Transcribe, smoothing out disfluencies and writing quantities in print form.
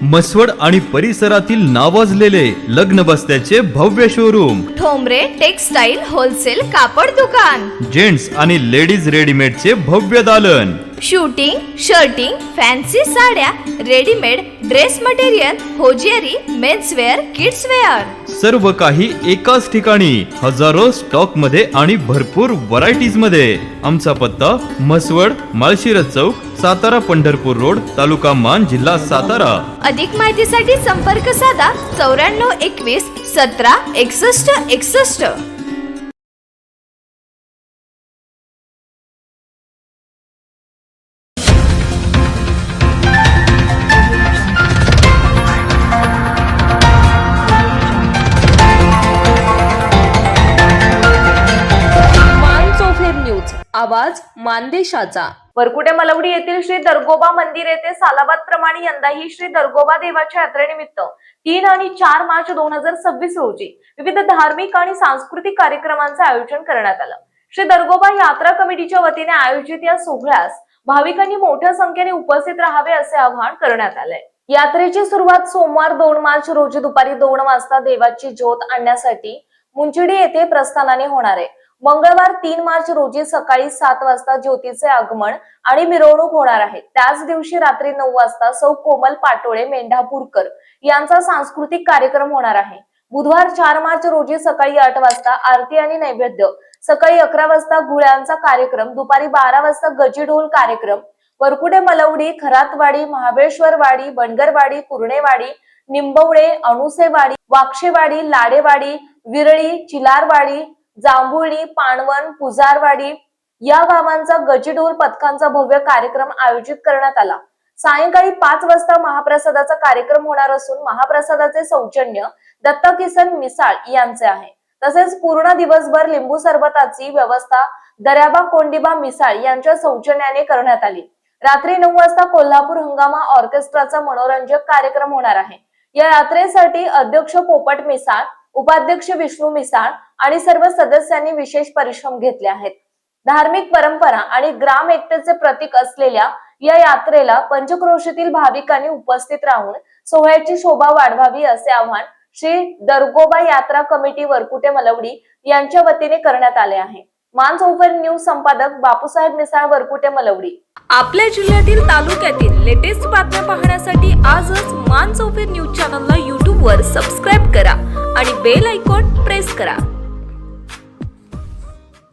मसवड आणि परिसरातील नावाजलेले लग्न बस्त्याचे भव्य शोरूम, ठोंबरे टेक्सटाईल होलसेल कापड दुकान, जेंट्स आणि लेडीज रेडीमेडचे भव्य दालन, शूटिंग, शर्टिंग, फॅन्सी साड्या, readymade dress material, hosiery, menswear, kidswear, सर्व काही एकाच ठिकाणी, हजारो स्टॉक मध्ये आणि भरपूर व्हरायटीज मध्ये. आमचा पत्ता मसवड, माळशिरस चौक, सातारा पंढरपूर रोड, तालुका मान, जिल्हा सातारा. अधिक माहितीसाठी संपर्क साधा 9421 17 61 61. आवाज मानदेशाचा. वरकुटे मलवडी येथील श्री दरगोबा मंदिर येथे सालाबाद प्रमाणे यंदाही श्री दरगोबा देवाच्या यात्रेनिमित्त 3 आणि 4 मार्च 2026 रोजी विविध धार्मिक आणि सांस्कृतिक कार्यक्रमांचे आयोजन करण्यात आलं. श्री दरगोबा यात्रा कमिटीच्या वतीने आयोजित या सोहळ्यास भाविकांनी मोठ्या संख्येने उपस्थित राहावे असे आवाहन करण्यात आले. यात्रेची सुरुवात सोमवार 2 मार्च रोजी दुपारी 2 वाजता देवाची ज्योत आणण्यासाठी मुंचिडी येथे प्रस्थानाने होणार आहे. मंगळवार 3 मार्च रोजी सकाळी 7 वाजता ज्योतीचे आगमन आणि मिरवणूक होणार आहे. त्याच दिवशी रात्री 9 वाजता सौ कोमल पाटोळे मेंढापूरकर यांचा सांस्कृतिक कार्यक्रम होणार आहे. बुधवार 4 मार्च रोजी सकाळी 8 वाजता आरती आणि नैवेद्य, सकाळी 11 वाजता गुळ्यांचा कार्यक्रम, दुपारी 12 वाजता गजीढोल कार्यक्रम. वरकुटे मलवडी, खरातवाडी, महाबळेश्वरवाडी, बनगरवाडी, कुर्णेवाडी, निंबवडे, अणुसेवाडी, वाक्षेवाडी, लाडेवाडी, विरळी, चिलारवाडी, जांभुळी, पाणवन, पुजारवाडी या गावांचा गजीढोल पथकांचा भव्य कार्यक्रम आयोजित करण्यात आला. सायंकाळी 5 वाजता महाप्रसादाचा कार्यक्रम होणार असून महाप्रसादाचे सौजन्य दत्ता किसन मिसाळ यांचे आहे. तसेच पूर्ण दिवसभर लिंबू सरबताची व्यवस्था दर्याबा कोंडिबा मिसाळ यांच्या सौजन्याने करण्यात आली. रात्री 9 वाजता कोल्हापूर हंगामा ऑर्केस्ट्राचा मनोरंजक कार्यक्रम होणार आहे. या यात्रेसाठी अध्यक्ष पोपट मिसाळ, उपाध्यक्ष विष्णू मिसाळ आणि सर्व सदस्यांनी विशेष परिश्रम घेतले आहेत. धार्मिक परंपरा आणि ग्राम एकतेचे प्रतीक असलेल्या या यात्रेला पंचक्रोशीतील भाविकांनी उपस्थित राहून सोहळ्याची शोभा वाढवावी असे आवाहन श्री दरगोबा यात्रा कमिटी वरकुटे मलवडी यांच्या वतीने करण्यात आले आहे. मानसरोवर न्यूज संपादक बापूसाहेब मिसाळ, वरकुटे मलवडी. आपल्या जिल्ह्यातील तालुक्यातील लेटेस्ट बातम्या पाहण्यासाठी आजच मानसरोवर न्यूज चॅनलला YouTube वर सबस्क्राईब करा आणि बेल आयकॉन प्रेस करा.